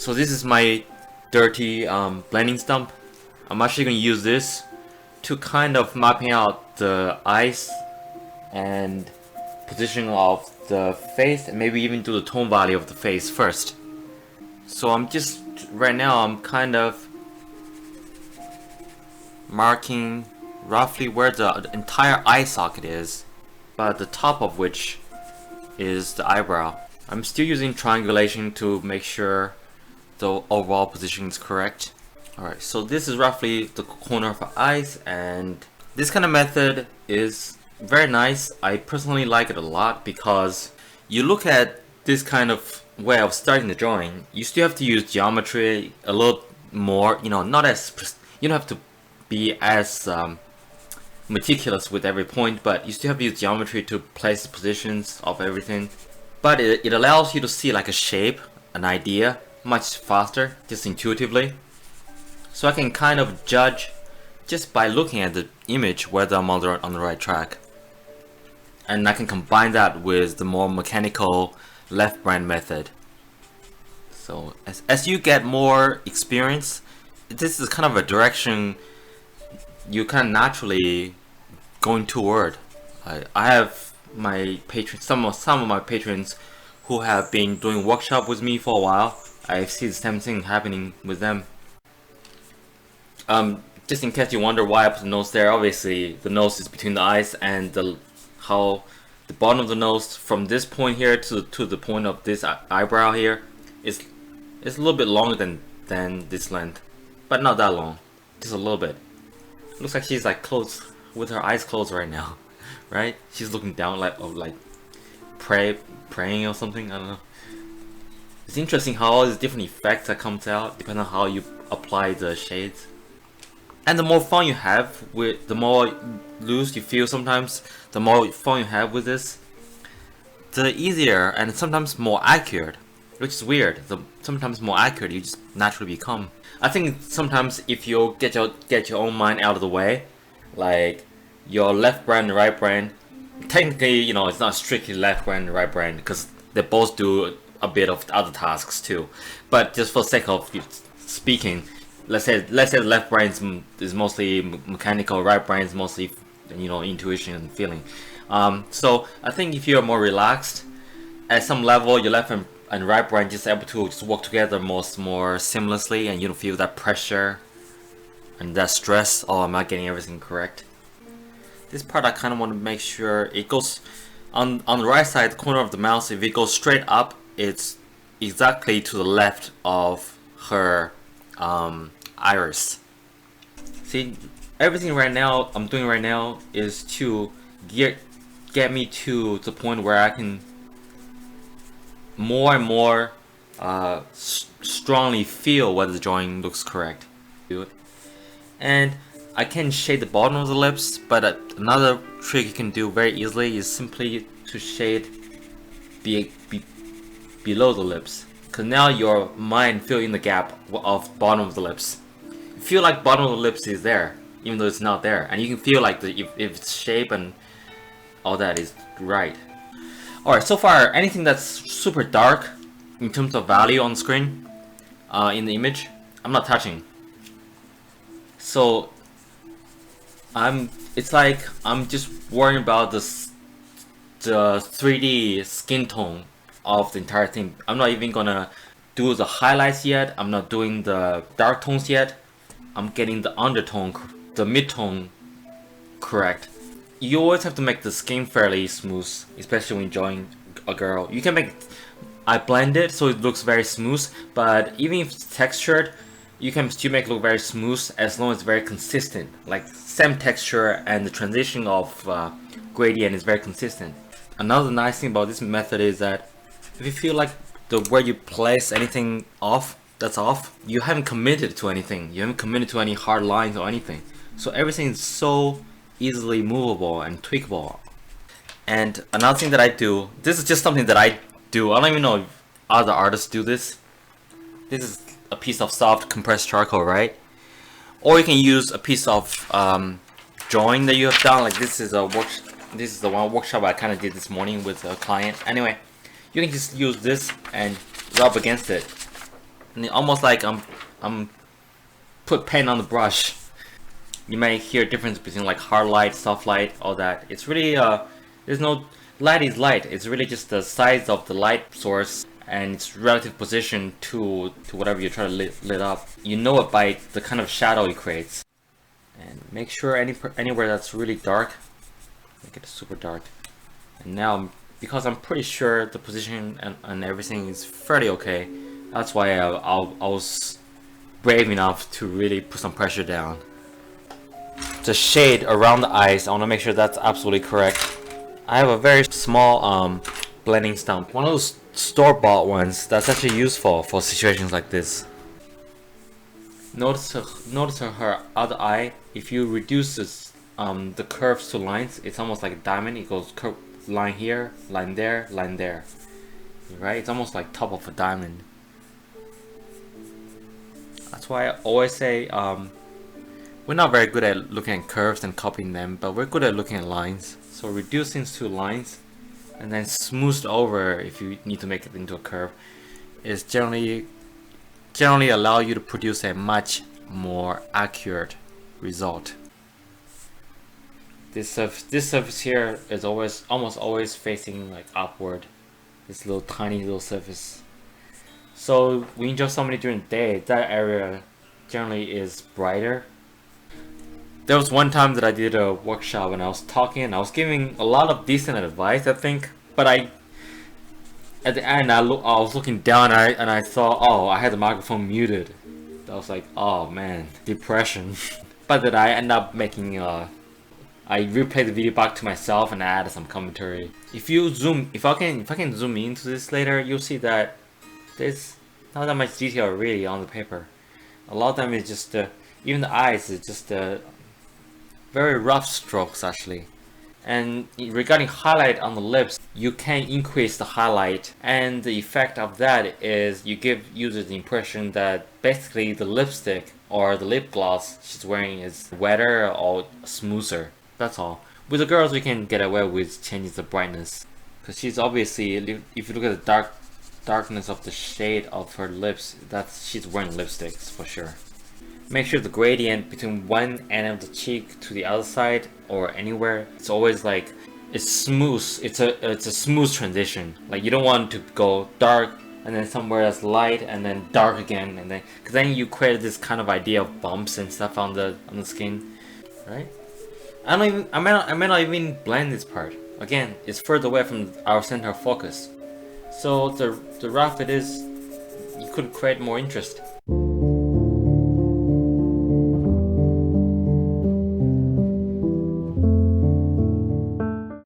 So this is my dirty blending stump. I'm actually going to use this to kind of mapping out the eyes and positioning of the face, and maybe even do the tone value of the face first. So I'm just, right now I'm kind of marking roughly where the entire eye socket is, but the top of which is the eyebrow. I'm still using triangulation to make sure the overall position is correct. Alright, so this is roughly the corner of the eyes, and this kind of method is very nice. I personally like it a lot because you look at this kind of way of starting the drawing, you still have to use geometry a little more, you know, not as, you don't have to be as meticulous with every point, but you still have to use geometry to place the positions of everything. But it allows you to see like a shape, an idea, much faster, just intuitively. So I can kind of judge just by looking at the image whether I'm on the right track. And I can combine that with the more mechanical left brain method. So as you get more experience, this is kind of a direction you can naturally going toward. I have my patrons, some of my patrons who have been doing workshop with me for a while. I see the same thing happening with them. Just in case you wonder why I put the nose there, obviously the nose is between the eyes, and how the bottom of the nose from this point here to the point of this eyebrow here is a little bit longer than this length, but not that long, just a little bit. Looks like she's like closed with her eyes closed right now, right? She's looking down like praying or something. I don't know. It's interesting how all these different effects that comes out depending on how you apply the shades. And the more fun you have with, the more loose you feel sometimes, the more fun you have with this, the easier and sometimes more accurate, which is weird. The sometimes more accurate you just naturally become. I think sometimes if you get your own mind out of the way, like your left brain and right brain, technically, you know, it's not strictly left brain and right brain because they both do a bit of other tasks too. But just for the sake of speaking, let's say the left brain is mostly mechanical, right brain is mostly, you know, intuition and feeling. So I think if you're more relaxed, at some level your left and right brain just able to just work together more seamlessly, and you don't feel that pressure and that stress. Oh, am I getting everything correct? This part I kind of want to make sure it goes on the right side, the corner of the mouth. If it goes straight up, it's exactly to the left of her iris. See, everything right now I'm doing right now is to get me to the point where I can more and more strongly feel whether the drawing looks correct. And I can shade the bottom of the lips, but another trick you can do very easily is simply to shade below the lips, because now your mind fill in the gap of bottom of the lips. You feel like bottom of the lips is there, even though it's not there, and you can feel like if its shape and all that is right. Alright, so far anything that's super dark in terms of value on the screen, in the image, I'm not touching. So it's like I'm just worrying about the 3D skin tone of the entire thing. I'm not even gonna do the highlights yet. I'm not doing the dark tones yet. I'm getting the undertone, the mid-tone correct. You always have to make the skin fairly smooth, especially when drawing a girl. You can I blend it so it looks very smooth, but even if it's textured, you can still make it look very smooth as long as it's very consistent. Like same texture and the transition of gradient is very consistent. Another nice thing about this method is that if you feel like the way you place anything that's off, you haven't committed to anything. You haven't committed to any hard lines or anything. So everything is so easily movable and tweakable. And another thing that I do, this is just something that I do. I don't even know if other artists do this. This is a piece of soft compressed charcoal, right? Or you can use a piece of drawing that you have done. Like this is the one workshop I kind of did this morning with a client. Anyway, you can just use this and rub against it. and almost like I'm put paint on the brush. You may hear a difference between like hard light, soft light, all that. It's really there's no light is light. It's really just the size of the light source and its relative position to whatever you're trying to lit up. You know it by the kind of shadow it creates. And make sure anywhere that's really dark, make it super dark. And now, because I'm pretty sure the position and everything is fairly okay, that's why I was brave enough to really put some pressure down. The shade around the eyes, I want to make sure that's absolutely correct. I have a very small blending stump, one of those store-bought ones that's actually useful for situations like this. Notice her other eye. If you reduce this, the curves to lines, it's almost like a diamond. It goes line here, line there, line there. Right? It's almost like top of a diamond. That's why I always say we're not very good at looking at curves and copying them, but we're good at looking at lines. So reduce things to lines and then smooth over if you need to make it into a curve is generally allow you to produce a much more accurate result. This surface here is almost always facing like upward. This little tiny little surface. So when you draw somebody during the day, that area generally is brighter. There was one time that I did a workshop and I was talking and I was giving a lot of decent advice, I think, but at the end I was looking down and I saw, oh, I had the microphone muted. I was like, oh man, depression. But then I end up making I replayed the video back to myself and I added some commentary. If I can zoom into this later, you'll see that there's not that much detail really on the paper. A lot of them is just even the eyes is just very rough strokes actually. And regarding highlight on the lips, you can increase the highlight, and the effect of that is you give users the impression that basically the lipstick or the lip gloss she's wearing is wetter or smoother. That's all. With the girls, we can get away with changing the brightness, because she's obviously, if you look at the darkness of the shade of her lips, she's wearing lipsticks for sure. Make sure the gradient between one end of the cheek to the other side or anywhere, it's always like it's smooth. It's a smooth transition. Like you don't want to go dark and then somewhere that's light and then dark again, and then because then you create this kind of idea of bumps and stuff on the skin, right? I may not even blend this part. Again, it's further away from our center of focus. So the rough it is, you could create more interest.